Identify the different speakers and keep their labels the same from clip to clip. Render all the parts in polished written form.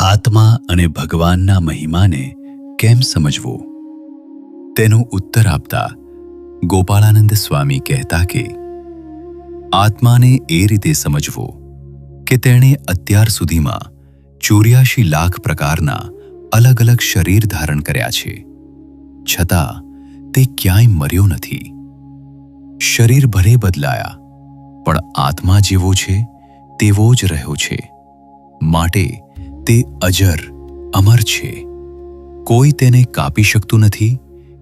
Speaker 1: આત્મા અને ભગવાનના મહિમાને કેમ સમજવો? તેનો ઉત્તર આપતા ગોપાળાનંદ સ્વામી કહેતા કે આત્માને એ રીતે સમજવો કે તેણે અત્યાર સુધીમાં 84 લાખ પ્રકારના અલગ અલગ શરીર ધારણ કર્યા છે, છતાં તે ક્યાંય મર્યો નથી. શરીર ભલે બદલાયા, પણ આત્મા જેવો છે તેવો જ રહ્યો છે. માટે તે અજર અમર છે. કોઈ તેને કાપી શકતું નથી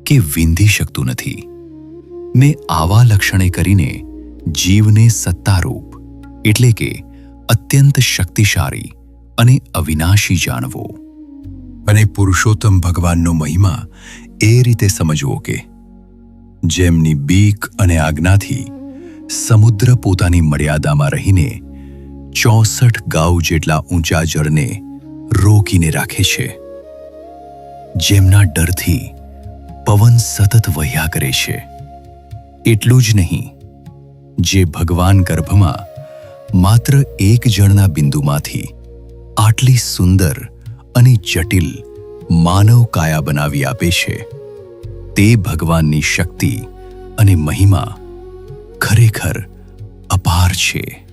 Speaker 1: કે વિંધી શકતું નથી. ને આવા લક્ષણે કરીને જીવને સત્તારૂપ એટલે કે અત્યંત શક્તિશાળી અને અવિનાશી જાણવો. અને પુરુષોત્તમ ભગવાનનો મહિમા એ રીતે સમજવો કે જેમની બીક અને આજ્ઞાથી સમુદ્ર પોતાની મર્યાદામાં રહીને 64 ગાઉ જેટલા ઊંચા જળને રોકીને રાખે છે, જેમના ડરથી પવન સતત વહ્યા કરે છે. એટલું જ નહીં, જે ભગવાન ગર્ભમાં માત્ર એક જળના બિંદુમાંથી આટલી સુંદર અને જટિલ માનવ કાયા બનાવી આપે છે, તે ભગવાનની શક્તિ અને મહિમા ખરેખર અપાર છે.